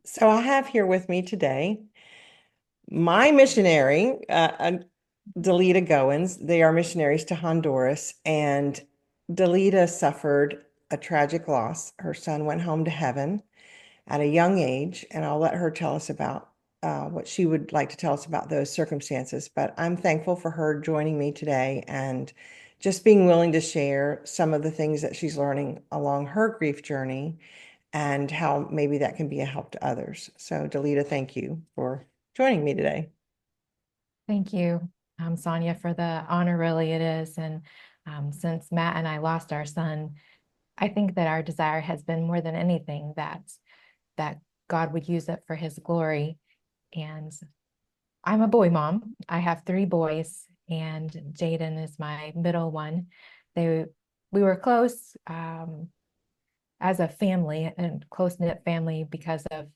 So I have here with me today my missionary, Dallita Goins. They are missionaries to Honduras, and Dallita suffered a tragic loss. Her son went home to heaven at a young age, and I'll let her tell us about what she would like to tell us about those circumstances. But I'm thankful for her joining me today and just being willing to share some of the things that she's learning along her grief journey and how maybe that can be a help to others. So, Dallita, thank you for joining me today. Thank you, Sonia, for the honor. Really, it is. And since Matt and I lost our son, I think that our desire has been more than anything that God would use it for His glory. And I'm a boy mom. I have three boys, and Jadon is my middle one. They we were close as a family and close knit family because of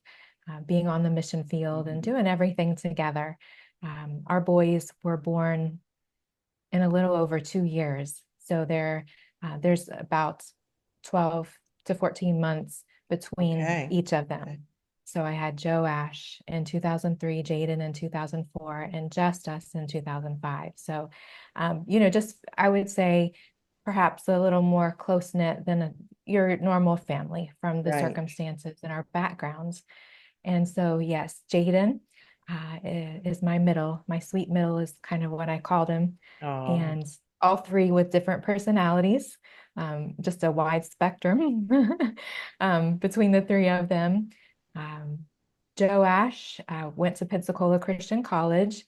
being on the mission field and doing everything together. Our boys were born in a little over 2 years. So there's about 12 to 14 months between Okay. each of Okay. them. So I had Joe Ash in 2003, Jadon in 2004, and Just Us in 2005. So, just I would say perhaps a little more close knit than your normal family from the Right. circumstances and our backgrounds. And so, yes, Jadon is my sweet middle is kind of what I called him. Oh, And all three with different personalities, just a wide spectrum between the three of them. Um, Joe Ash went to Pensacola Christian College,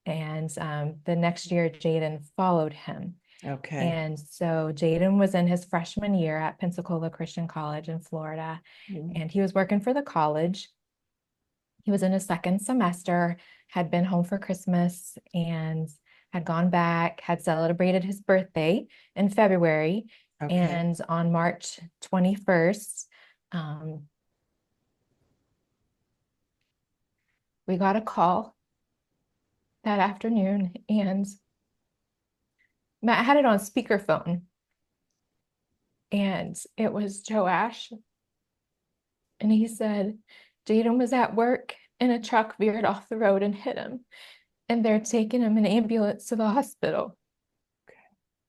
and the next year, Jadon followed him. okay. And so Jadon was in his freshman year at Pensacola Christian College in Florida, Mm. and he was working for the college. He was in his second semester, had been home for Christmas, and had gone back, had celebrated his birthday in February. Okay. And on March 21st, um, we got a call that afternoon, and Matt had it on speakerphone, and it was Joe Ash. And he said, Jadon was at work and a truck veered off the road and hit him. And they're taking him in an ambulance to the hospital.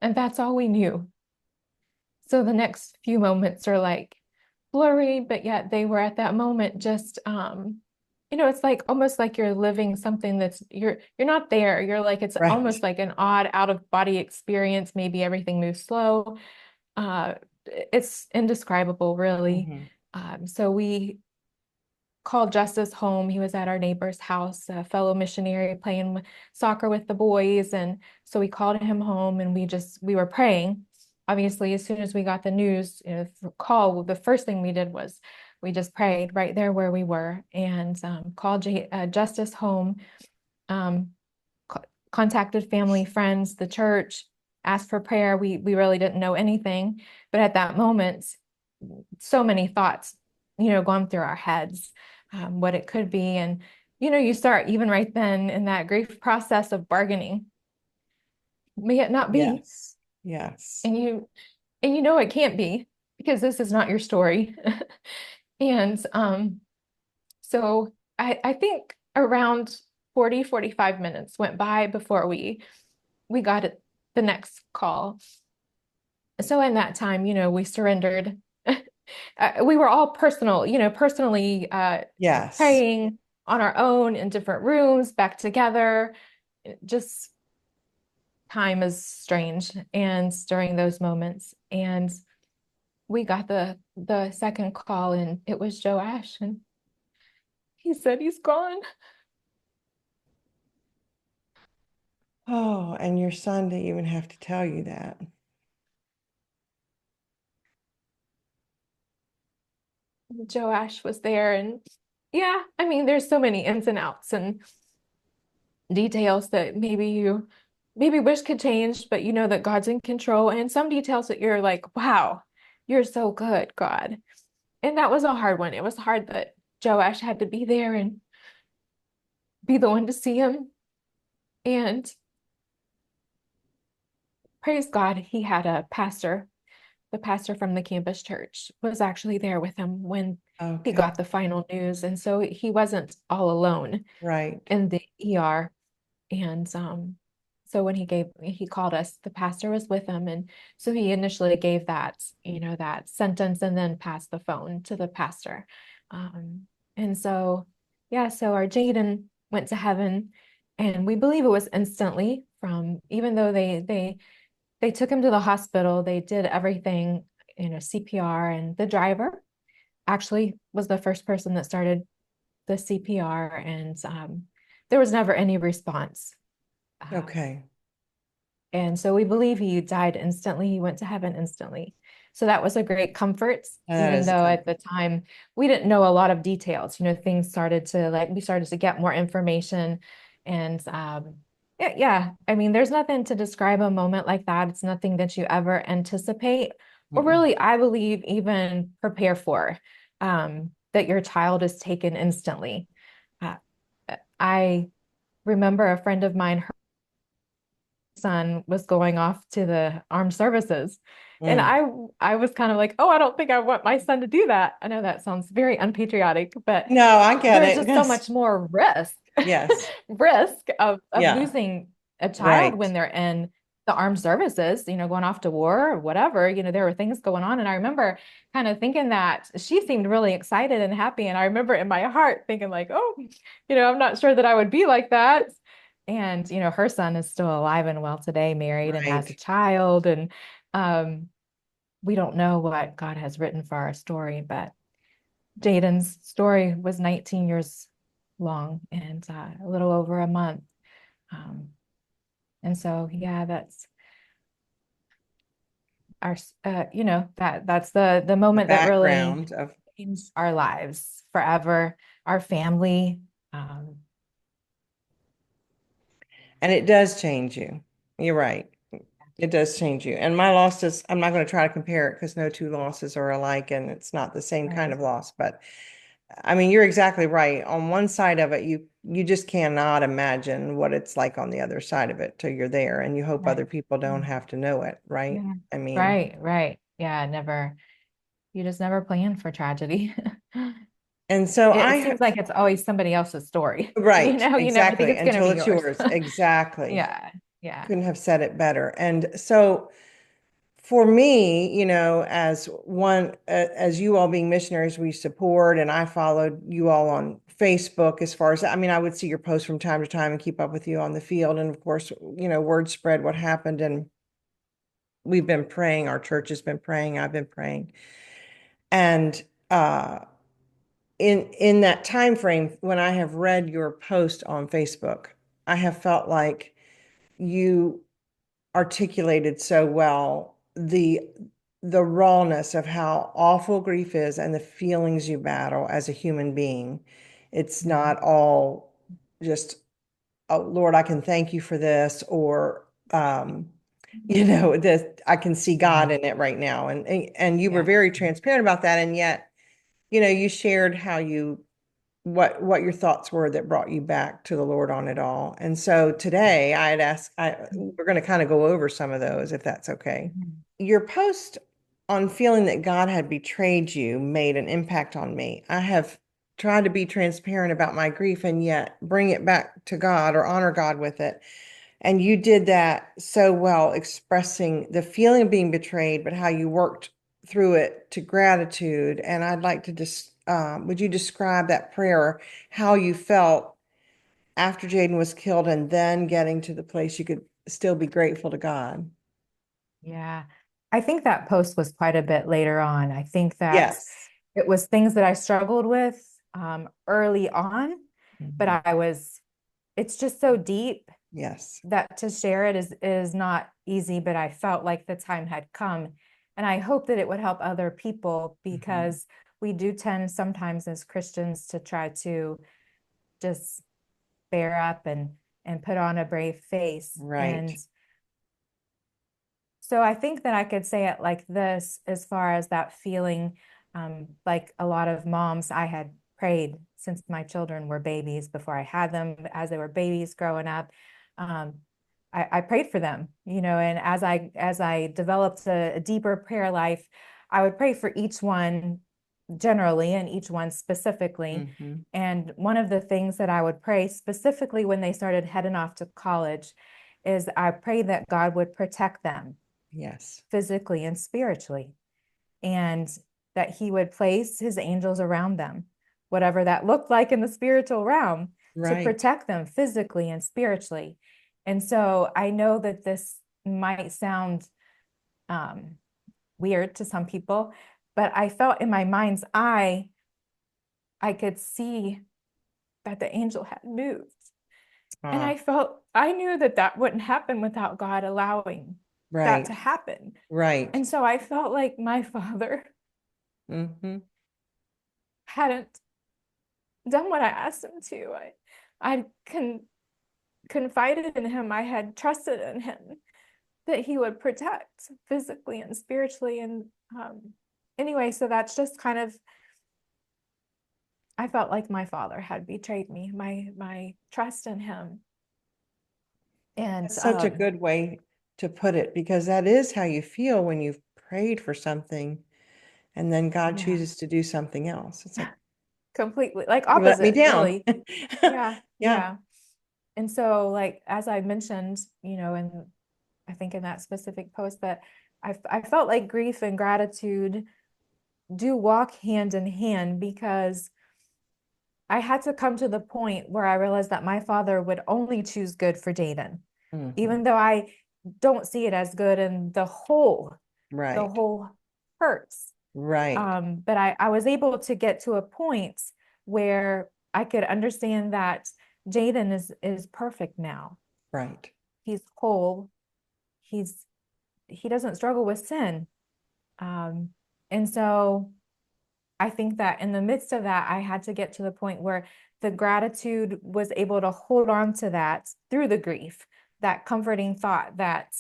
And that's all we knew. So the next few moments are like blurry, but yet they were at that moment just it's like almost like you're living something that's you're not there. You're like it's Right. almost like an odd out of body experience. Maybe everything moves slow. It's indescribable, really. Hmm. So we called Justice home. He was at our neighbor's house, a fellow missionary playing soccer with the boys. And so we called him home and we were praying. Obviously, as soon as we got the news, call, the first thing we did was we just prayed right there where we were and called Justice home, um, contacted family, friends, the church, asked for prayer. We really didn't know anything. But at that moment, so many thoughts, going through our heads, what it could be. And, you start even right then in that grief process of bargaining. May it not be. Yes. Yes. And it can't be because this is not your story. And so I think around 40, 45 minutes went by before we got the next call. So in that time, we surrendered. We were all personally Yes. praying on our own in different rooms, back together. Just time is strange, and during those moments, and we got the second call, and it was Joe Ash, and he said he's gone. Oh, and your son didn't even have to tell you that. Joe Ash was there, and yeah, I mean, there's so many ins and outs and details that maybe you maybe wish could change, but you know that God's in control, and some details that you're like, wow, you're so good, God. And that was a hard one. It was hard that Joe Ash had to be there and be the one to see him. And praise God, he had a pastor. The pastor from the campus church was actually there with him when he Okay. got the final news. And so he wasn't all alone Right. in the ER. And so when he called us, the pastor was with him. And so he initially gave that, that sentence and then passed the phone to the pastor. Um, and so, yeah, so our Jadon went to heaven, and we believe it was instantly from, even though they took him to the hospital, they did everything, CPR, and the driver actually was the first person that started the CPR, and there was never any response. Okay. And so we believe he died instantly. He went to heaven instantly. So that was a great comfort, That even is a though at comfort. the time we didn't know a lot of details. Things started to we started to get more information. And yeah, yeah, I mean, there's nothing to describe a moment like that. It's nothing that you ever anticipate or Mm-mm. really, I believe, even prepare for, that your child is taken instantly. Uh, I remember a friend of mine, son was going off to the armed services. And Mm. I was kind of like, oh, I don't think I want my son to do that. I know that sounds very unpatriotic, but No, I get there's it. just so Yes. much more risk, Yes. risk of Yeah. losing a child Right. when they're in the armed services, going off to war or whatever. There were things going on. And I remember kind of thinking that she seemed really excited and happy. And I remember in my heart thinking like, oh, I'm not sure that I would be like that. And, her son is still alive and well today, married and has a Right. child. And um, we don't know what God has written for our story, but Jadon's story was 19 years long and a little over a month. Um, and so, yeah, that's our, that's the The moment that really background of, changed our lives forever, our family. Um, and it does change you. You're right. It does change you. And my loss is, I'm not going to try to compare it because no two losses are alike and it's not the same kind right, of loss. But I mean, you're exactly right. On one side of it, you just cannot imagine what it's like on the other side of it till you're there. And you hope right. other people don't have to know it, right? Yeah, I mean, right, right. Yeah, never, you just never plan for tragedy. and so It seems like it's always somebody else's story. right, You never think exactly, it's going to until be it's yours. yours. Exactly. Yeah, yeah, Couldn't have said it better. And so for me, as one, as you all being missionaries, we support, and I followed you all on Facebook as far as, I mean, I would see your posts from time to time and keep up with you on the field. And of course, word spread what happened. And we've been praying, our church has been praying, I've been praying. And in that time frame, when I have read your post on Facebook, I have felt like you articulated so well the rawness of how awful grief is and the feelings you battle as a human being. It's yeah, not all just, oh Lord, I can thank you for this, or this, I can see God yeah, in it right now. And you were yeah, very transparent about that. And yet, you shared how you what your thoughts were that brought you back to the Lord on it all. And so today I had asked, we're going to kind of go over some of those, if that's okay. Your post on feeling that God had betrayed you made an impact on me. I have tried to be transparent about my grief and yet bring it back to God or honor God with it. And you did that so well, expressing the feeling of being betrayed, but how you worked through it to gratitude. And I'd like to just, would you describe that prayer, how you felt after Jadon was killed and then getting to the place you could still be grateful to God? yeah. I think that post was quite a bit later on. I think that Yes. it was things that I struggled with early on, but Mhm. it's just so deep Yes. that to share it is not easy, but I felt like the time had come. And I hope that it would help other people, Mhm. because we do tend sometimes as Christians to try to just bear up and put on a brave face. Right. And so I think that I could say it like this, as far as that feeling, like a lot of moms, I had prayed since my children were babies, before I had them, as they were babies growing up. Um, I prayed for them, and as I developed a deeper prayer life, I would pray for each one generally and each one specifically. Hmm. And one of the things that I would pray specifically when they started heading off to college is I prayed that God would protect them Yes. physically and spiritually, and that he would place his angels around them, whatever that looked like in the spiritual realm, to Right. protect them physically and spiritually. And so I know that this might sound um, weird to some people, but I felt in my mind's eye, I could see that the angel had moved. And Ah, I felt, I knew that that wouldn't happen without God allowing that right. to happen. Right. And so I felt like my father Hmm. hadn't done what I asked him to. I confided in him. I had trusted in him that he would protect physically and spiritually. And anyway, so that's just kind of, I felt like my father had betrayed me, my trust in him. And That's such a good way to put it, because that is how you feel when you've prayed for something and then God yeah, chooses to do something else. It's like, completely like you let me opposite, down. really. Yeah, Yeah. yeah. And so, like, as I mentioned, and I think in that specific post that I felt like grief and gratitude do walk hand in hand, because I had to come to the point where I realized that my father would only choose good for Jadon, Hmm. even though I don't see it as good, and the Right. whole hurts. Right. But I was able to get to a point where I could understand that Jadon is perfect now. Right. He's whole. He doesn't struggle with sin. Um, and so I think that in the midst of that, I had to get to the point where the gratitude was able to hold on to that through the grief, that comforting thought that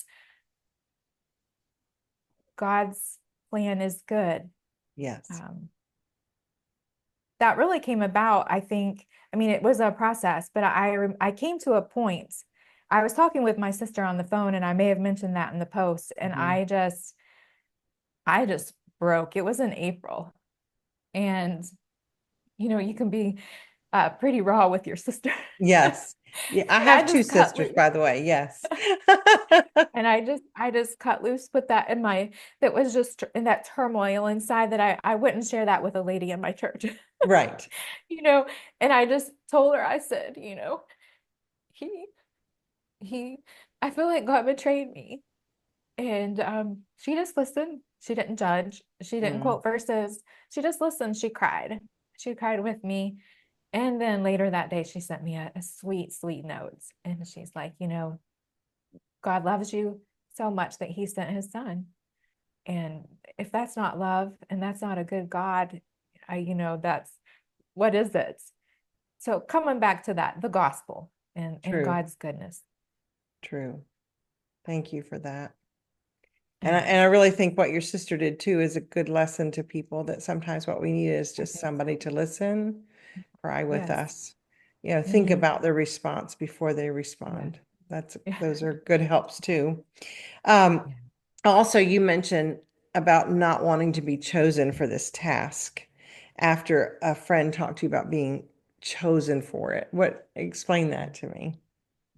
God's plan is good. Yes. Um, that really came about, I think, I mean, it was a process, but I came to a point. I was talking with my sister on the phone, and I may have mentioned that in the post, and Hmm. I just broke. It was in April, and you can be pretty raw with your sister. Yes. Yeah. I And I have two just cut sisters, loose. by the way. Yes. And I just cut loose with that in my that was just in that turmoil inside, that I wouldn't share that with a lady in my church. Right. you know, and I just told her, I said, he he I feel like God betrayed me. And she just listened. She didn't judge. She didn't Mm. quote verses. She just listened. She cried. She cried with me. And then later that day, she sent me a sweet, sweet note. And she's like, God loves you so much that he sent his son. And if that's not love and that's not a good God, that's what is it? So coming back to that, the gospel and True. God's goodness. True. Thank you for that. Yeah, And I really think what your sister did too is a good lesson to people, that sometimes what we need is I just think somebody so. to listen, cry with Yes. us, think Mm-hmm. about their response before they Yeah. respond. Yeah. Those are good helps too. Um, Yeah. Also, you mentioned about not wanting to be chosen for this task after a friend talked to you about being chosen for it. Explain that to me.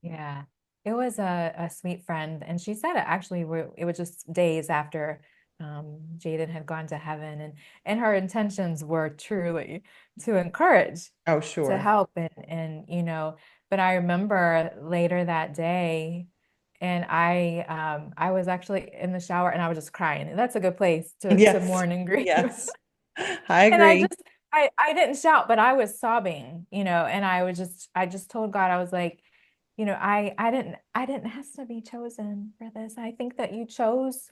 Yeah. It was a sweet friend. And she said it actually, it was just days after Jadon had gone to heaven. And her intentions were truly to encourage, Oh, to sure. help. But I remember later that day, and I was actually in the shower, and I was just crying. And that's a good place to Yes. mourn and grieve. Yes. I And I agree. just I didn't shout, but I was sobbing, and I just told God, I was like, I didn't ask to be chosen for this. I think that you chose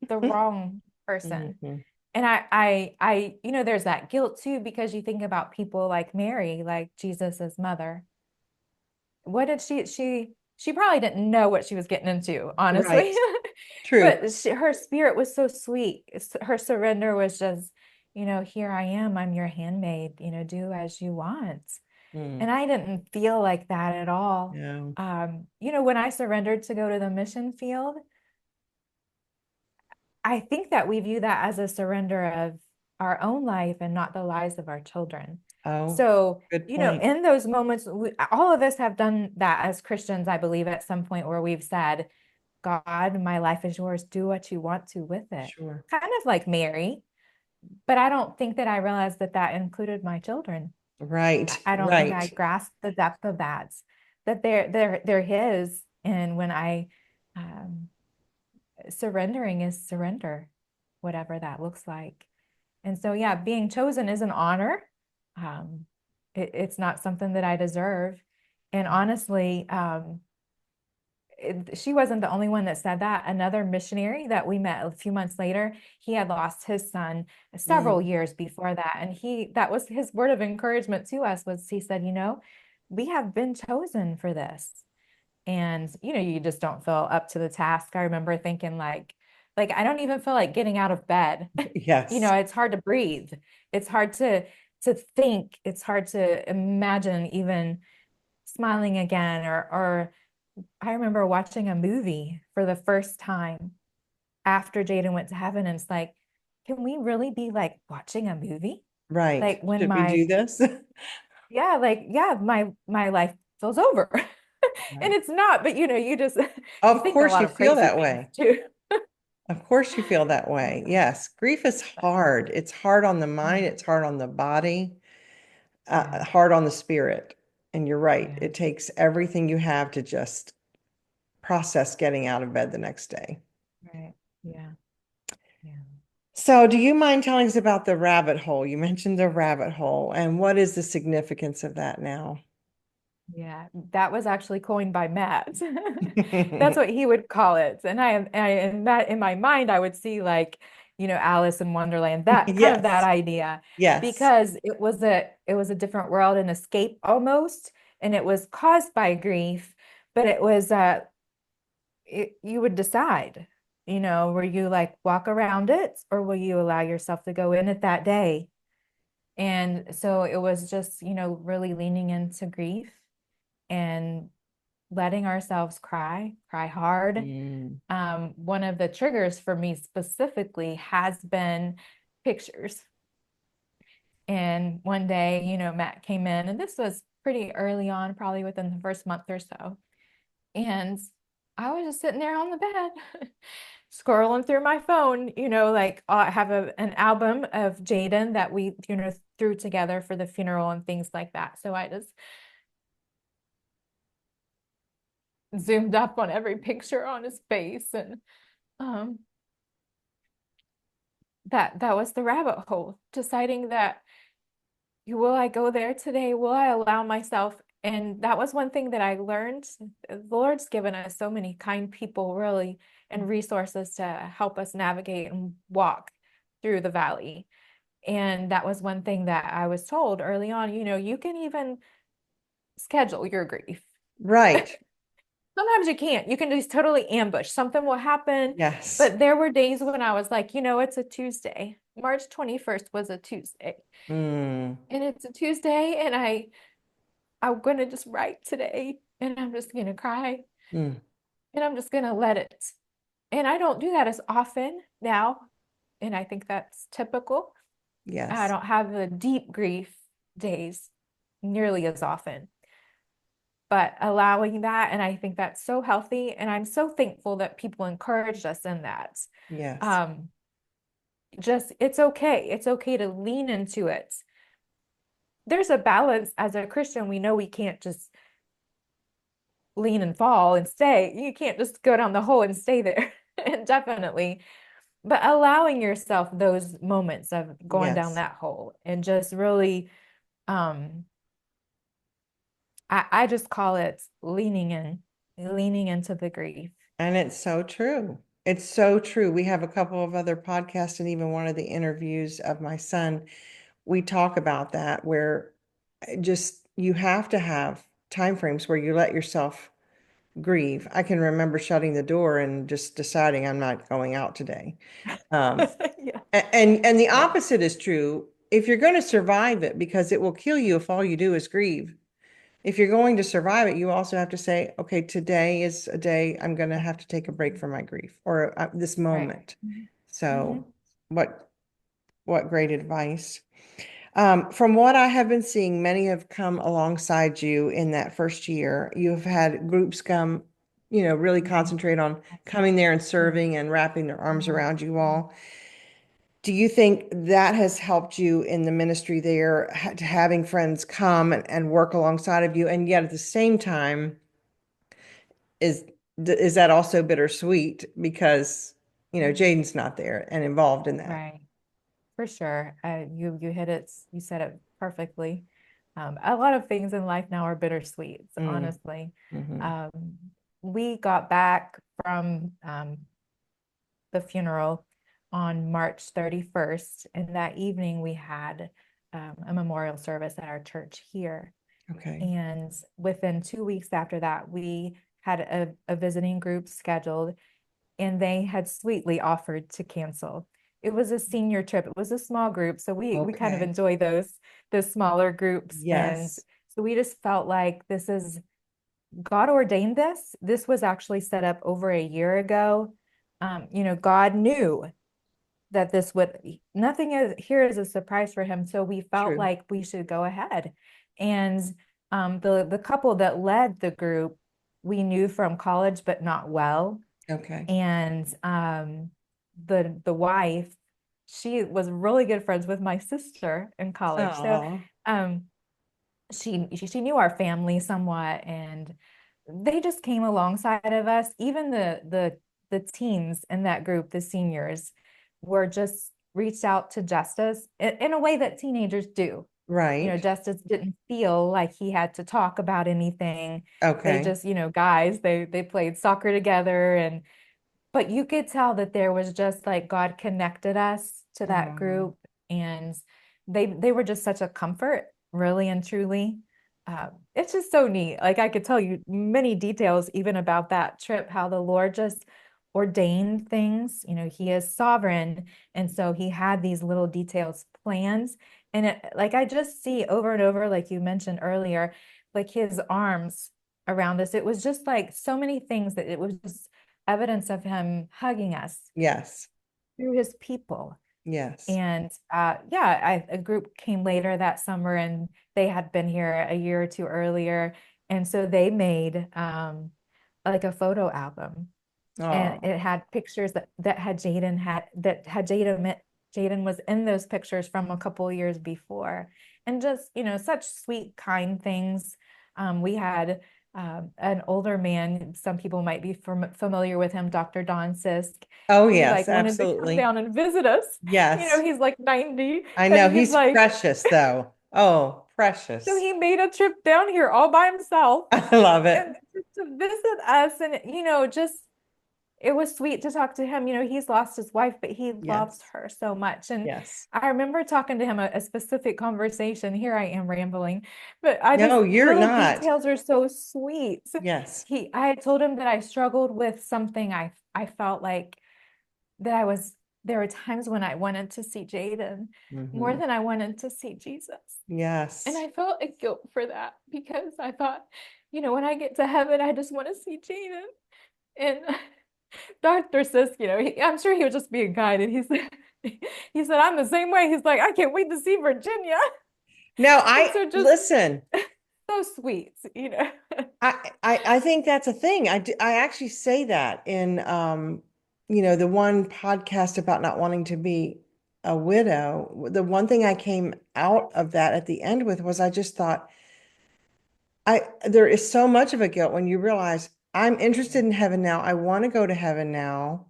the wrong person. Mhm. And there's that guilt too, because you think about people like Mary, like Jesus's mother. What did she probably didn't know what she was getting into, Right. honestly. True. But her spirit was so sweet. Her surrender was just, here I am, I'm your handmaid, do as you want. Mm. And I didn't feel like that at all. No. When I surrendered to go to the mission field, I think that we view that as a surrender of our own life and not the lives of our children. Oh, So, good point. in those moments, all of us have done that as Christians, I believe, at some point where we've said, God, my life is yours. Do what you want to with it. Sure. Kind of like Mary, but I don't think that I realized that that included my children. Right, I don't think I right. grasped the depth of that they're his. And when surrendering is surrender, whatever that looks like. And so, yeah, being chosen is an honor. Um, it's not something that I deserve. And honestly, she wasn't the only one that said that. Another missionary that we met a few months later, he had lost his son several Mm, years before that. And that was his word of encouragement to us was he said, we have been chosen for this. And, you just don't feel up to the task. I remember thinking like, I don't even feel like getting out of bed. yes, It's hard to breathe. It's hard to think. It's hard to imagine even smiling again or I remember watching a movie for the first time after Jadon went to heaven, and it's like, can we really be like watching a movie? right. Like when Should we do this? yeah, my life feels over. And Right. it's not, but you just you Of think a course lot you of feel crazy that things way. too. Of course you feel that way. Yes. Grief is hard. It's hard on the mind. Mhm. It's hard on the body, Yeah, hard on the spirit. And you're right. yeah, It takes everything you have to just process getting out of bed the next day. right. Yeah, yeah. So, do you mind telling us about the rabbit hole? You mentioned the rabbit hole, and what is the significance of that now? Yeah, that was actually coined by Matt. That's what he would call it. And in that in my mind, I would see like, Alice in Wonderland, that kind of that Yes, idea, yes, because it was a different world, an escape almost, and it was caused by grief, but you would decide, were you like walk around it or will you allow yourself to go in it that day? And so it was just, really leaning into grief and letting ourselves cry hard. Mm, One of the triggers for me specifically has been pictures. And one day, Matt came in, and this was pretty early on, probably within the first month or so. And I was just sitting there on the bed, scrolling through my phone, like I have an album of Jadon that we, threw together for the funeral and things like that. So I just zoomed up on every picture on his face, and um that was the rabbit hole, deciding that will I go there today, will I allow myself. And that was one thing that I learned. The Lord's given us so many kind people, really, and resources to help us navigate and walk through the valley. And that was one thing that I was told early on, you can even schedule your grief. right. Sometimes you can't. You can just totally ambush. Something will happen. Yes. But there were days when I was like, it's a Tuesday. March 21st was a Tuesday. Mm, And it's a Tuesday, and I'm gonna just write today, and I'm just gonna cry, mm, and I'm just gonna let it. And I don't do that as often now, and I think that's typical. I yes. don't have the deep grief days nearly as often, but allowing that, and I think that's so healthy, and I'm so thankful that people encouraged us in that. Yes. Um, just it's okay. It's okay to lean into it. There's a balance as a Christian. We know we can't just lean and fall and stay. You can't just go down the hole and stay there. And definitely, but allowing yourself those moments of going down Yes. that hole and just really, um, I just call it leaning into the grief. And it's so true. It's so true. We have a couple of other podcasts and even one of the interviews of my son. We talk about that where just you have to have time frames where you let yourself grieve. I can remember shutting the door and just deciding I'm not going out today. Um, Yeah, and the yeah, opposite is true. If you're going to survive it, because it will kill you if all you do is grieve. If you're going to survive it, you also have to say, okay, today is a day I'm going to have to take a break from my grief or this right. moment. Mhm. So, Mhm. what? What great advice. From what I have been seeing, many have come alongside you in that first year. You've had groups come, really Mhm. concentrate on coming there and Yeah. serving and wrapping their arms Yeah. around you all. Do you think that has helped you in the ministry there, having friends come and work alongside of you? And yet at the same time, is is that also bittersweet because, Mhm. Jadon's not there and involved in that? Right. For sure. You hit it, you said it perfectly. A lot of things in life now are bittersweet, Mm, honestly. hmm. Um, we got back from the funeral on March 31st, and that evening we had a memorial service at our church here. Okay. And within 2 weeks after that, we had a visiting group scheduled, and they had sweetly offered to cancel. It was a senior trip. It was a small group, so we kind of Okay. enjoy those smaller groups. And Yes. so we just felt like this is God ordained this. This was actually set up over a year ago. God knew that this would, nothing is here is a surprise for him. So we felt True. like we should go ahead. And the couple that led the group, we knew from college, but not well. Okay. And the wife, she was really good friends with my sister in college. So Oh, um she knew our family somewhat, and they just came alongside of us. Even the teens in that group, the seniors, were just reached out to Justice in a way that teenagers do. right. Justice didn't feel like he had to talk about anything. They Okay. just, guys, they played soccer together, and but you could tell that there was just like God connected us to that Oh, group, and they were just such a comfort, really and truly. It's just so neat. Like I could tell you many details even about that trip, how the Lord just ordained things. He is sovereign, and so he had these little details plans. And like I just see over and over, like you mentioned earlier, like his arms around us. It was just like so many things that it was just evidence of him hugging us yes. through his people. Yes. And yeah, a group came later that summer, and they had been here a year or two earlier. And so they made like a photo album, and Oh, it had pictures that had Jadon was in those pictures from a couple of years before, and just such sweet, kind things. We had an older man. Some people might be familiar with him, Dr. Don Sisk. oh, He yes, like wanted to come absolutely. down and visit us. Yes. He's like 90, I know and he's he's like, precious though. Oh, so precious. he made a trip down here all by himself I love it. and to visit us, and just it was sweet to talk to him. He's lost his wife, but he loves Yes. her so much. And Yes. I remember talking to him a specific conversation. Here I am rambling, but I just No, you're little not. details are so sweet. Yes. I had told him that I struggled with something. I felt like that there were times when I wanted to see Jadon more Hmm. than I wanted to see Jesus. And Yes. I felt a guilt for that because I thought, when I get to heaven, I just want to see Jadon. And Dr. Sisk, I'm sure he was just being kind. And he said, I'm the same way. He's like, I can't wait to see Virginia. No, And I so just listen. so sweet. I think that's a thing. I actually say that in the one podcast about not wanting to be a widow. The one thing I came out of that at the end with was I just thought there is so much of a guilt when you realize I'm interested in heaven now. I want to go to heaven now.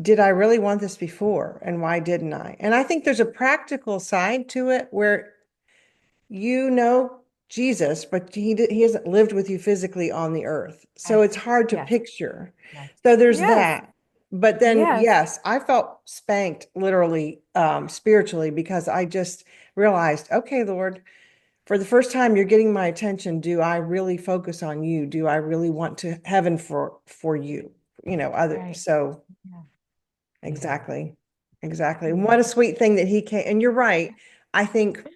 Did I really want this before? And why didn't I? And I think there's a practical side to it where you know Jesus, but he hasn't lived with you physically on the earth. So Yes, it's hard to yes, picture. yes, So there's yes, that. But then, yes. yes, I felt spanked literally, spiritually, because I just realized, okay, Lord, for the first time, you're getting my attention. Do I really focus on you? Do I really want to heaven for you? Other. Right. So Yeah. exactly. Exactly. And Yeah. what a sweet thing that he came. And you're right. I think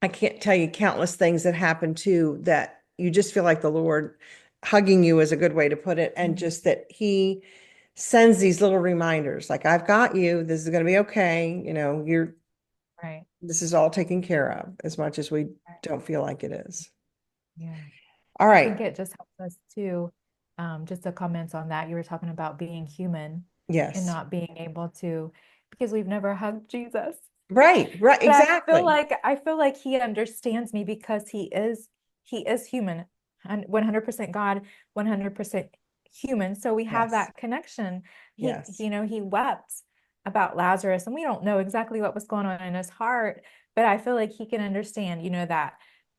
I can't tell you countless things that happen too that you just feel like the Lord hugging you is a good way to put it. And Mm. just that he sends these little reminders like, I've got you. This is going to be okay. Right. This is all taken care of as much as we Right. don't feel like it is. Yeah. All I think right. it just helps us too. Just to comment on that, you were talking about being human and Yes. not being able to, because we've never hugged Jesus. Right. Right. But Exactly. I feel like he understands me because he is human and 100% God, 100% human. So we have Yes. that connection. Yes. He wept about Lazarus and we don't know exactly what was going on in his heart, but I feel like he can understand,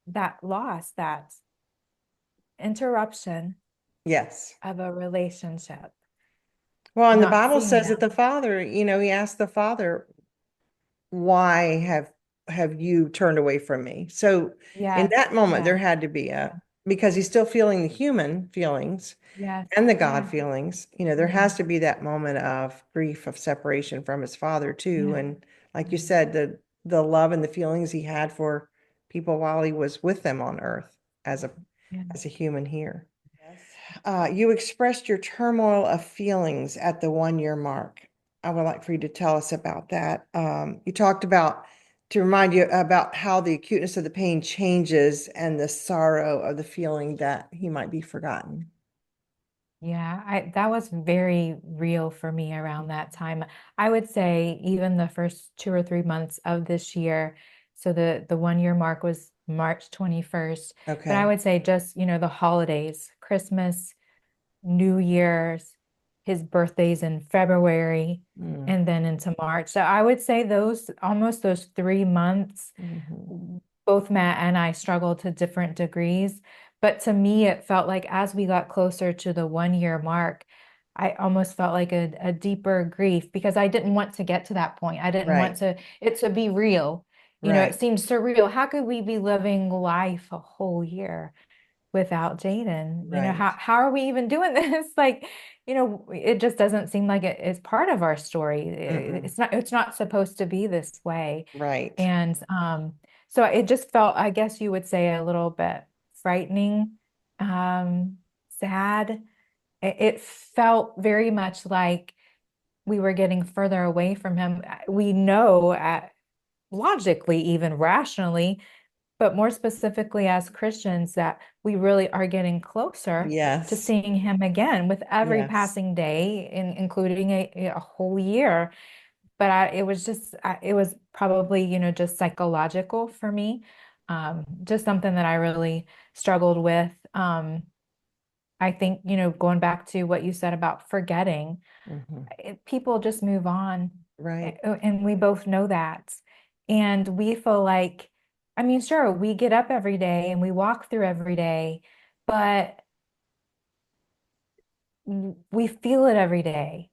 that loss, that interruption Yes. of a relationship, Well, and the not Bible seeing says that them. the father, he asked the father, why have you turned away from me? So in Yes, that moment, there yes, had to be yeah, because he's still feeling the human feelings yes, and the God yeah, feelings, there yeah, has to be that moment of grief, of separation from his father too. yeah, And like you yeah, said, the love and the feelings he had for people while he was with them on earth as a yeah. as a human here. Yes. You expressed your turmoil of feelings at the 1 year mark. I would like for you to tell us about that. You talked about to remind you about how the acuteness of the pain changes and the sorrow of the feeling that he might be forgotten. Yeah, I that was very real for me around that time. I would say even the first 2 or 3 months of this year. So the 1 year mark was March 21st. But I Okay. would say just, the holidays, Christmas, New Year's, his birthday's in February, Mm. and then into March. So I would say those 3 months, Mhm. both Matt and I struggled to different degrees. But to me, it felt like as we got closer to the 1 year mark, I almost felt like a deeper grief because I didn't want to get to that point. I didn't want Right. it to be real. It Right. seemed surreal. How could we be living life a whole year without Jadon? Right. How are we even doing this? Like, it just doesn't seem like it is part of our story. Mm-mm. It's not supposed to be this way. Right. And so it just felt, I guess you would say, a little bit frightening, sad. It felt very much like we were getting further away from him. We know logically, even rationally, but more specifically as Christians, that we really are getting closer to Yes. seeing him again with every Yes. passing day, including a whole year. But it was probably, just psychological for me. Just something that I really struggled with. I think, going back to what you said about forgetting, Hmm. people just move on. Right. And we both know that. And we feel like, I mean, sure, we get up every day and we walk through every day, but we feel it every day.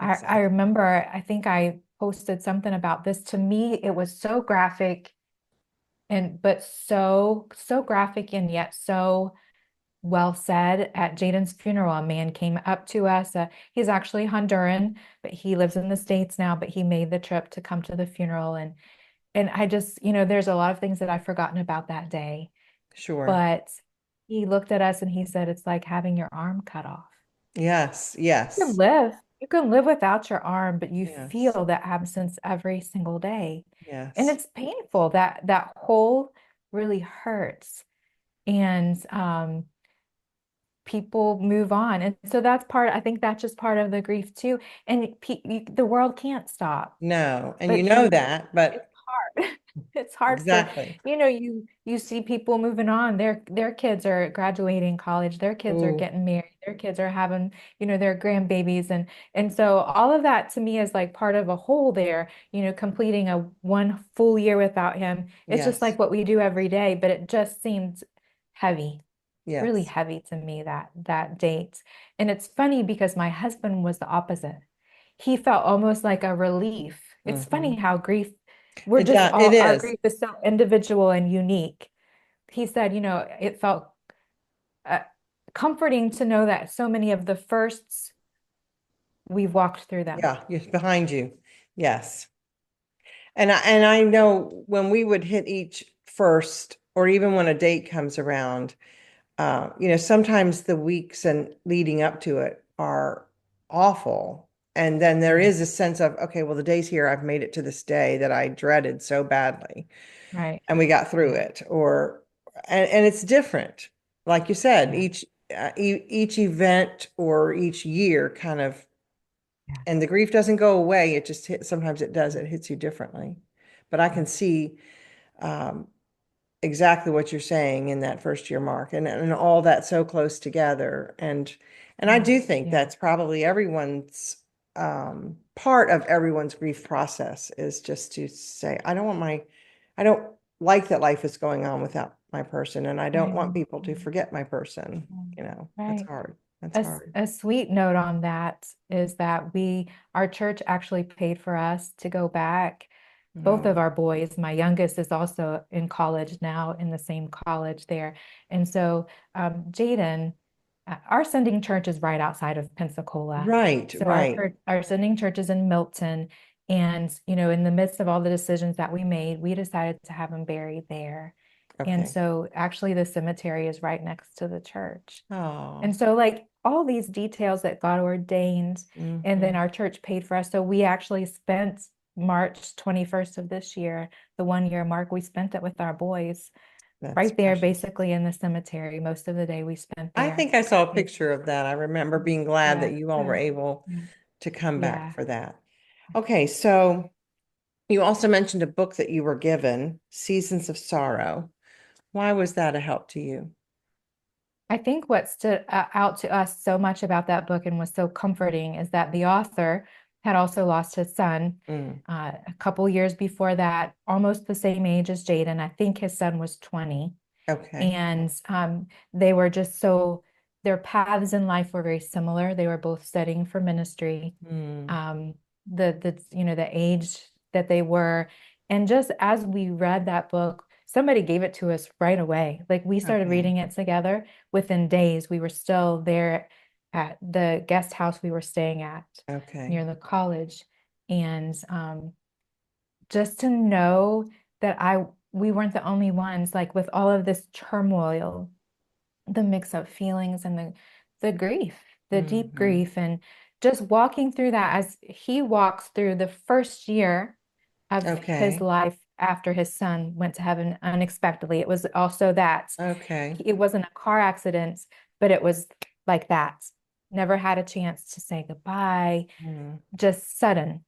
I Exactly. remember, I think I posted something about this. To me, it was so graphic but so graphic and yet so well said. At Jadon's funeral, a man came up to us. He's actually Honduran, but he lives in the States now, but he made the trip to come to the funeral. And I just, there's a lot of things that I've forgotten about that day. Sure. But he looked at us and he said, it's like having your arm cut off. Yes. You can Yes. live. You can live without your arm, but you Yes. feel that absence every single day. And Yes. it's painful. That hole really hurts. And people move on. And so I think that's just part of the grief too. And the world can't stop, No. And you but know that, it's but hard. It's hard for, exactly. you see people moving on. Their kids are graduating college, their kids are Oh, getting married, their kids are having, their grandbabies. And so all of that to me is like part of a whole there, completing a 1 full year without him. It's just yes. like what we do every day, but it just seems heavy, really Yes. heavy to me, that date. And it's funny because my husband was the opposite. He felt almost like a relief. It's funny Hmm. how we're just It our is. grief is so individual and unique. He said, it felt uh, comforting to know that so many of the firsts, we've walked through them. Yeah. It's behind you. Yes. And I know when we would hit each first, or even when a date comes around, sometimes the weeks and leading up to it are awful. And then there Yeah. is a sense of, okay, well, the day's here. I've made it to this day that I dreaded so badly, Right. and we got through Yeah. it. And it's different. Like you said, Yeah. each event or each year kind of, Yeah. and the grief doesn't go away. It just sometimes it does. It hits you differently. But I can see um, exactly what you're saying in that first year mark, and all that so close together. And I Yeah. do think Yeah. that's probably everyone's part of everyone's grief process is just to say, I don't like that life is going on without my person, and I don't Right. want people to forget my person. That's Right. hard. That's A, hard. a sweet note on that is that our church actually paid for us to go back. Both of Oh, our boys, my youngest is also in college now, in the same college there. And so Jadon, our sending church is right outside of Pensacola. right, So right. our sending church is in Milton. And, in the midst of all the decisions that we made, we decided to have him buried there. And Okay. so actually the cemetery is right next to the church. And Oh. so, like, all these details that God ordained, and then Hmm. our church paid for us. So we actually spent March 21st of this year, the 1 year mark, we spent it with our boys That's right there, precious. basically in the cemetery. Most of the day we spent I there. think I saw a It, picture of that. I remember being glad that yeah, you all were able yeah, to come back yeah. for that. Okay, so you also mentioned a book that you were given, Seasons of Sorrow. Why was that a help to you? I think what stood out to us so much about that book and was so comforting is that the author had also lost his son Mm, a couple years before that, almost the same age as Jadon. I think his son was 20. okay. And they were just so, their paths in life were very similar. They were both studying for ministry. Mm, Um, the age that they were. And just as we read that book, somebody gave it to us right away. Like, we started okay. reading it together within days. We were still there at the guest house we were staying at Okay. near the college. And just to know that we weren't the only ones, like, with all of this turmoil, the mix of feelings and the grief, the deep Hmm. grief, and just walking through that as he walks through the first year of his Okay. life after his son went to heaven unexpectedly. It was also that Okay. it wasn't a car accident, but it was like that. Never had a chance to say goodbye, Mm, just sudden.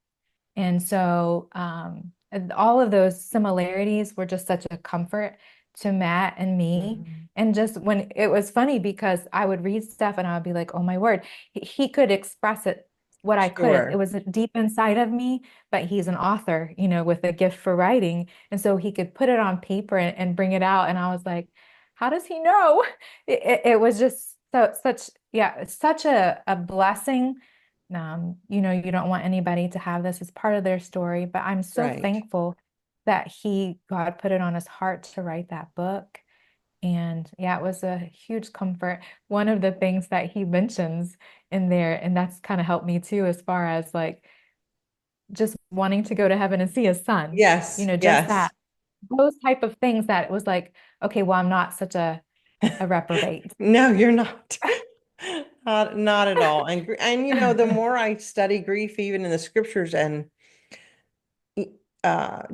And so all of those similarities were just such a comfort to Matt and me. mm. And just when it was funny because I would read stuff and I would be like, oh my word, he could express it what I couldn't. It Sure. was deep inside of me, but he's an author, with a gift for writing. And so he could put it on paper and bring it out. And I was like, how does he know? It was just such a blessing. You don't want anybody to have this as part of their story, but I'm so Right. thankful that God put it on his heart to write that book. And yeah, it was a huge comfort. One of the things that he mentions in there, and that's kind of helped me too, as far as like just wanting to go to heaven and see his son, Yes. just Yes. that, those type of things that it was like, okay, well, I'm not such a reprobate. No, you're not. Not at all. And the more I study grief, even in the scriptures, and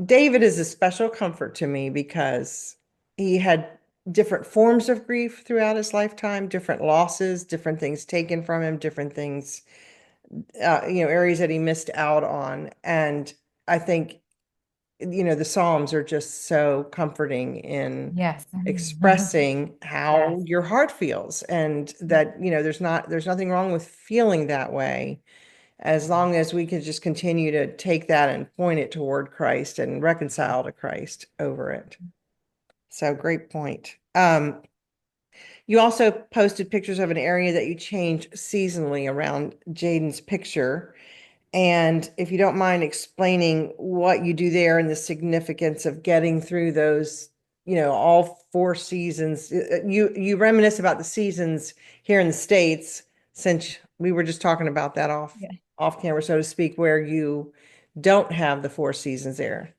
David is a special comfort to me because he had different forms of grief throughout his lifetime, different losses, different things taken from him, different things, areas that he missed out on. And I think, the Psalms are just so comforting in Yes. expressing how Yes. your heart feels, and that, there's nothing wrong with feeling that way, as long as we could just continue to take that and point it toward Christ and reconcile to Christ over it. So great point. You also posted pictures of an area that you changed seasonally around Jadon's picture. And if you don't mind explaining what you do there and the significance of getting through those, all four seasons. You reminisce about the seasons here in the States, since we were just talking about that Yeah. off camera, so to speak, where you don't have the four seasons there.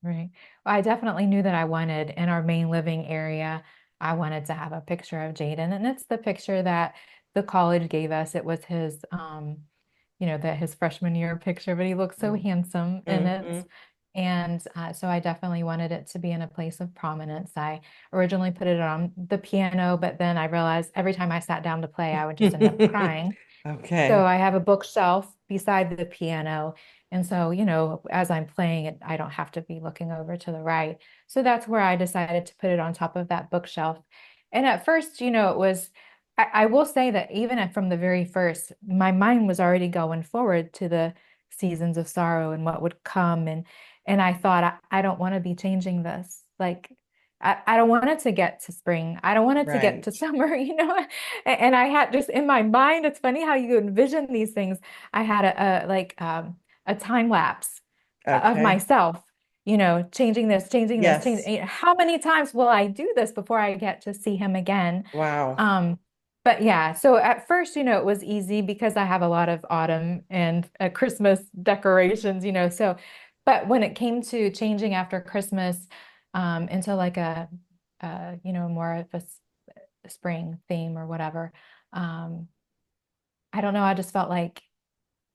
Right. Well, I definitely knew that I wanted in our main living area, I wanted to have a picture of Jadon. And it's the picture that the college gave us. It was his, that his freshman year picture, but he looked so handsome in it. Mm-hmm. And so I definitely wanted it to be in a place of prominence. I originally put it on the piano, but then I realized every time I sat down to play, I would just end up crying. So Okay. I have a bookshelf beside the piano. And so, as I'm playing it, I don't have to be looking over to the right. So that's where I decided to put it on top of that bookshelf. And at first, it was, I will say that even from the very first, my mind was already going forward to the seasons of sorrow and what would come. And I thought, I don't want to be changing this. Like, I don't want it to get to spring. I don't want it to get to Right. summer, And I had just in my mind, it's funny how you envision these things. I had a time lapse of Okay. myself, changing this, changing this, Yes. changing. How many times will I do this before I get to see him again? Wow. Um, but yeah, so at first, it was easy because I have a lot of autumn and Christmas decorations, so, but when it came to changing after Christmas, into like more of a spring theme or whatever, um, I don't know. I just felt like,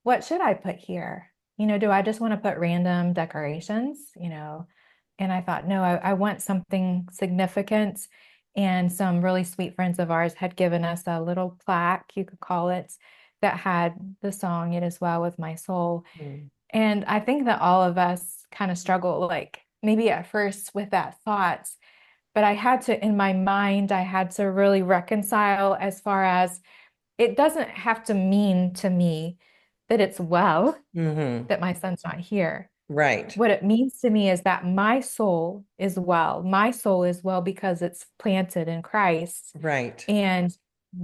what should I put here? Do I just want to put random decorations, And I thought, no, I want something significant. And some really sweet friends of ours had given us a little plaque, you could call it, that had the song It Is Well With My Soul. Mm. And I think that all of us kind of struggle, like maybe at first with that thought, but I had to, in my mind, I had to really reconcile as far as it doesn't have to mean to me that it's well Mm-hmm. that my son's not here. Right. What it means to me is that my soul is well. My soul is well because it's planted in Christ. Right. And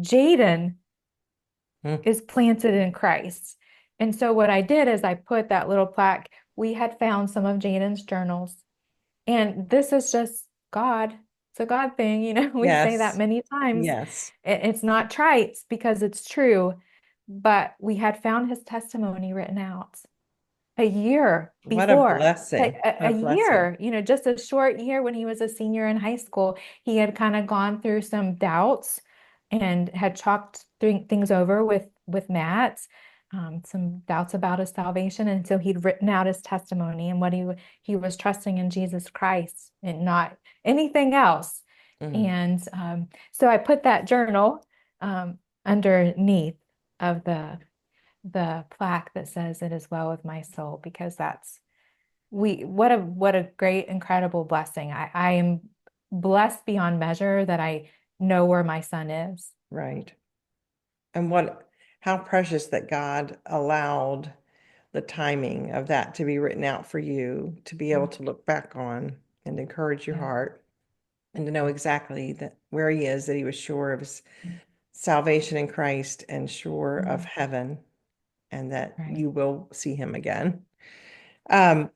Jadon Mm. is planted in Christ. And so what I did is I put that little plaque. We had found some of Jadon's journals. And this is just God. It's a God thing. We say that Yes. many times. Yes. It's not trite because it's true, but we had found his testimony written out a year What a before. blessing. What A a blessing. year, just a short year when he was a senior in high school, he had kind of gone through some doubts and had talked things over with Matt, some doubts about his salvation. And so he'd written out his testimony and what he was trusting in Jesus Christ and not anything else. Mm. And so I put that journal underneath of the plaque that says it is well with my soul, because that's what a great, incredible blessing. I am blessed beyond measure that I know where my son is. Right. And how precious that God allowed the timing of that to be written out for you to be able to look back on and encourage your Yeah, heart and to know exactly that where he is, that he was sure of his salvation in Christ and sure of mhm, heaven and that right. you will see him again. Um,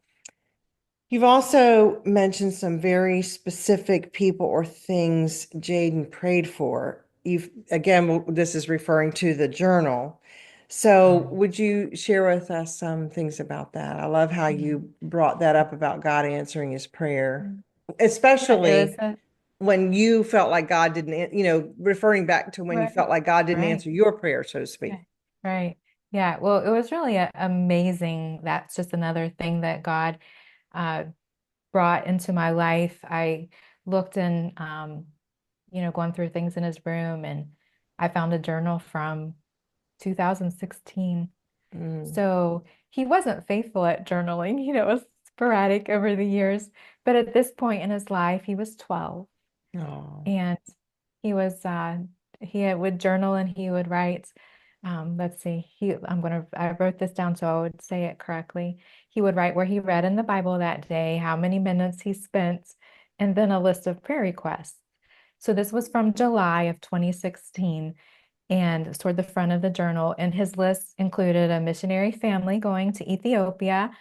You've also mentioned some very specific people or things Jaden prayed for. This is referring to the journal. So Mm. would you share with us some things about that? I love how Yeah. you brought that up about God answering his prayer, Mm. Yeah, it was especially a when you felt like God didn't, referring back to when you right, felt like God didn't right, answer your prayer, so to speak. right, right. Yeah, well, it was really amazing. That's just another thing that God uh, brought into my life. I looked in, going through things in his room, and I found a journal from 2016. Mm. So he wasn't faithful at journaling, it was sporadic over the years. But at this point in his life, he was 12, Oh. and he would journal and he would write. Let's see, I wrote this down so I would say it correctly. He would write where he read in the Bible that day, how many minutes he spent, and then a list of prayer requests. So this was from July of 2016, and toward the front of the journal. And his list included a missionary family going to Ethiopia,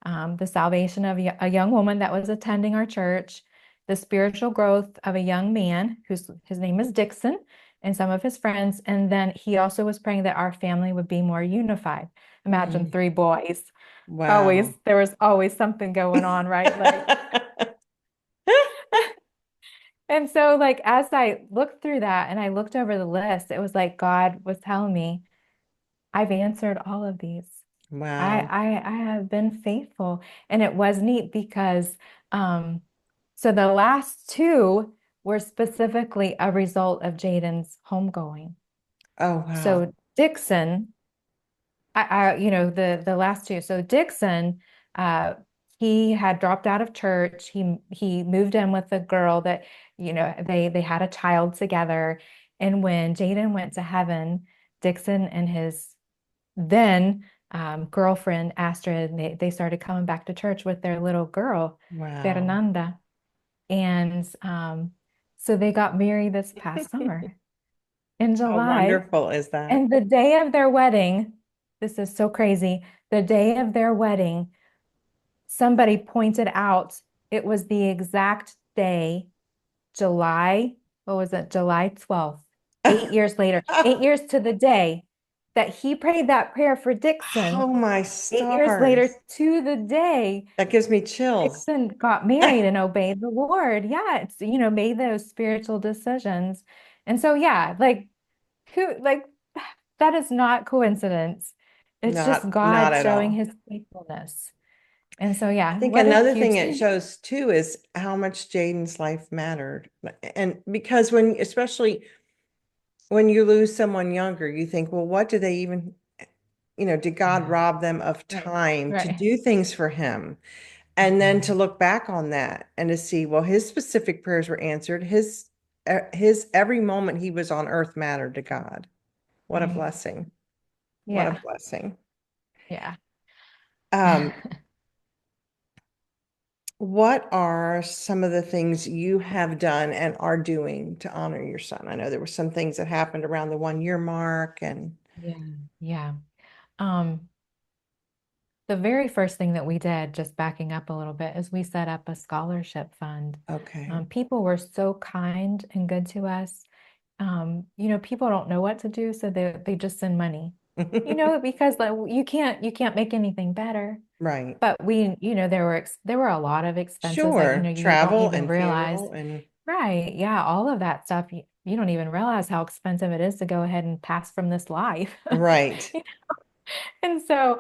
the salvation of a young woman that was attending our church, the spiritual growth of a young man his name is Dixon, and some of his friends. And then he also was praying that our family would be more unified. Imagine Mm. 3 boys. Wow. There was always something going on, right? Like, And so like as I looked through that and I looked over the list, it was like God was telling me, I've answered all of these. Wow. I have been faithful. And it was neat because so the last two were specifically a result of Jadon's homegoing. Oh, wow. So Dixon, the last two. So Dixon, uh, he had dropped out of church. He moved in with a girl that, they had a child together. And when Jadon went to heaven, Dixon and his then girlfriend Astrid, they started coming back to church with their little girl, Wow. Fernanda. And so they got married this past summer in How July. wonderful is that? And the day of their wedding, this is so crazy. The day of their wedding, somebody pointed out it was the exact day, July, what was it? July 12th, 8 years later, 8 years to the day that he prayed that prayer for Oh, Dixon. my 8 years later stars. to the day, That gives me chills. Dixon got married and obeyed the Lord. Yeah, it's, made those spiritual decisions. And so, yeah, like who, like that is not coincidence. It's just Not God at showing all. his faithfulness. And so, I yeah, think what a another huge thing it thing. shows too is how much Jaden's life mattered. And because when, especially when you lose someone younger, you think, well, what do they even, did God Yeah, rob them of right, time to right. do things for him? And then to Mhm. look back on that and to see, well, his specific prayers were answered. His every moment he was on earth mattered to God. What a Right. blessing. What a Yeah, blessing. yeah. Um, what are some of the things you have done and are doing to honor your son? I know there were some things that happened around the 1 year mark and Yeah, yeah. Um, the very first thing that we did, just backing up a little bit, is we set up a scholarship fund. okay. People were so kind and good to us. People don't know what to do, so they just send money. Because like you can't make anything better. Right. But there were a lot of expenses that Sure. you don't Travel even and realize. funeral and Right. Yeah, all of that stuff you don't even realize how expensive it is to go ahead and pass from this life. right. And so,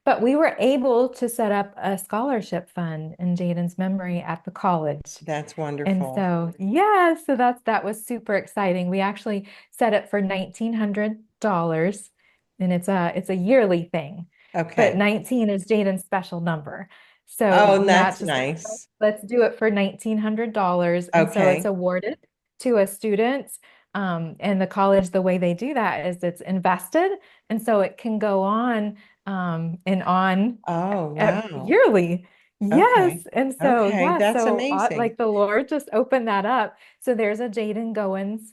but we were able to set up a scholarship fund in Jaden's memory at the college. That's And wonderful. so, yeah, so that was super exciting. We actually set it for $1,900 and it's a yearly thing. But Okay. 19 is Jaden's special number. So Oh, Matt's that's just like, nice. let's do it for $1,900. And so it's Okay. awarded to a student. And the college, the way they do that is it's invested. And so it can go on and on Oh, wow. yearly. Yes. Okay. And so, Okay. yeah, That's so amazing. like the Lord just opened that up. So there's a Jadon Goins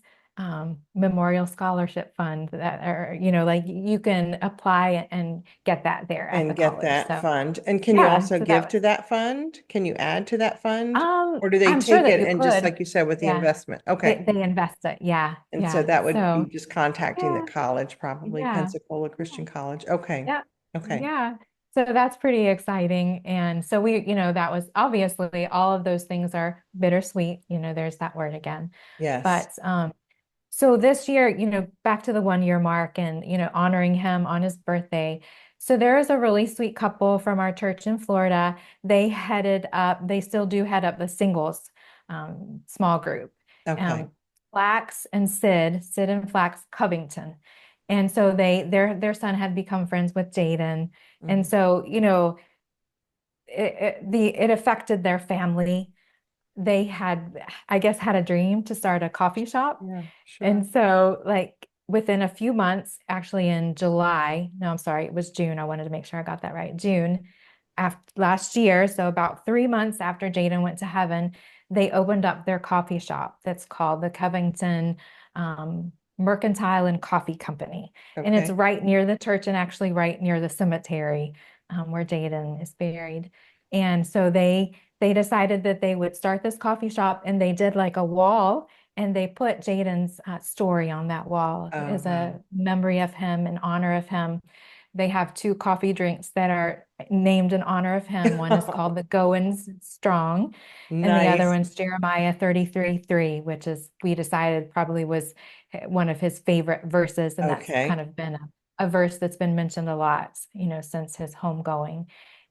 Memorial Scholarship Fund that are, like you can apply and get that there at the And get college. that So fund. And can you yeah, also so that give was, to that fund? Can you add to that fund? Or do they I'm sure take that it you and just could. like you said with the Yeah. investment? They Okay. they invest it. Yeah. And so Yeah. that would be So just contacting the yeah. college, probably Yeah. Pensacola Yeah. Christian College. Okay. Yeah. Okay. Yeah. So that's pretty exciting. And so that was obviously all of those things are bittersweet. There's that word again. Yes. But so this year, back to the 1 year mark and, honoring him on his birthday. So there is a really sweet couple from our church in Florida. They still do head up the singles small group. Okay. Um, Flax and Sid and Flax Covington. And so their son had become friends with Jadon. And Mm. so, it affected their family. They had, I guess, had a dream to start a coffee shop. Yeah, And sure. so, like, within a few months, actually in July, no, I'm sorry, it was June. I wanted to make sure I got that right. June after last year, so about 3 months after Jadon went to heaven, they opened up their coffee shop that's called the Covington Mercantile and Coffee Company. And it's Okay. right near the church and actually right near the cemetery where Jadon is buried. And so they decided that they would start this coffee shop and they did like a wall and they put Jadon's story on that wall Oh, as wow. a memory of him in honor of him. They have two coffee drinks that are named in honor of him. One is called the Goins Strong, and the other Nice. one's Jeremiah 33:3, which is, we decided, probably was one of his favorite verses. And that's kind Okay. of been a verse that's been mentioned a lot, since his homegoing.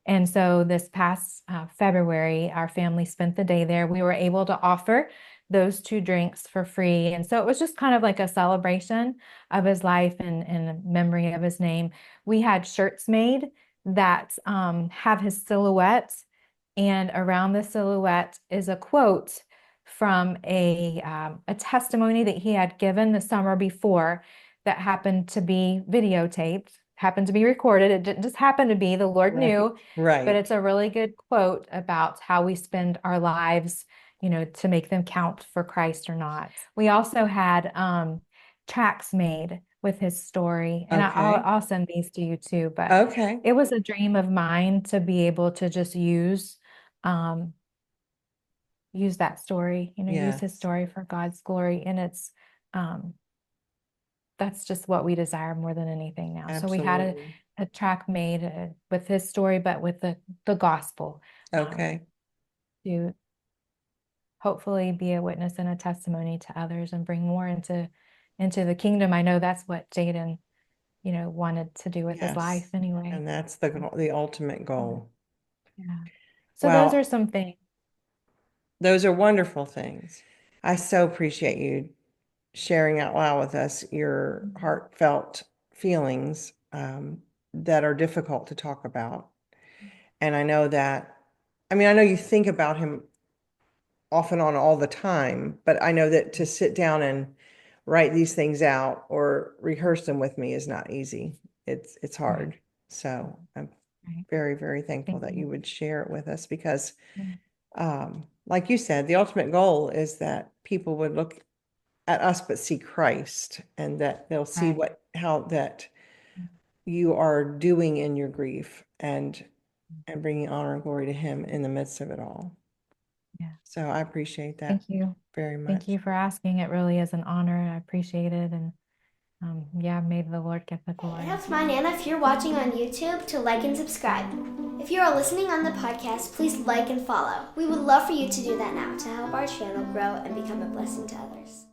And so this past February, our family spent the day there. We were able to offer those two drinks for free. And so it was just kind of like a celebration of his life and a memory of his name. We had shirts made that have his silhouette, and around the silhouette is a quote from a testimony that he had given the summer before that happened to be videotaped, happened to be recorded. It didn't just happen to be, the Lord Right. knew, but Right. it's a really good quote about how we spend our lives, to make them count for Christ or not. We also had tracts made with his story, and Okay. I'll send these to you too. But Okay. it was a dream of mine to be able to just um, use that story, use his Yes. story for God's glory. And um, that's just what we desire more than anything now. So we had Absolutely. a track made with his story, but with the gospel, Okay. to hopefully be a witness and a testimony to others and bring more into the kingdom. I know that's what Jadon, wanted to do with his life Yes. anyway. And that's So, the ultimate yeah. goal. Yeah. So those are Well, some things. those are wonderful things. I so appreciate you sharing out loud with us your heartfelt feelings that are difficult to talk about. And I know that, I mean, I know you think about him off and on all the time, but I know that to sit down and write these things out or rehearse them with me is not easy. It's Right. hard. So I'm Right. very, very thankful Thank that you. you would share it with us because, Yeah. like you said, the ultimate goal is that people would look at us but see Christ, and that they'll see Right. what how that you are doing in your grief and bringing honor and glory to Him in the midst of it all. Yeah. So I appreciate that Thank you. very Thank you much. for asking. It really is an honor. I appreciate it. And yeah, may the Lord get the It glory. helps my Nana if you're watching on YouTube to like and subscribe. If you are listening on the podcast, please like and follow. We would love for you to do that now to help our channel grow and become a blessing to others.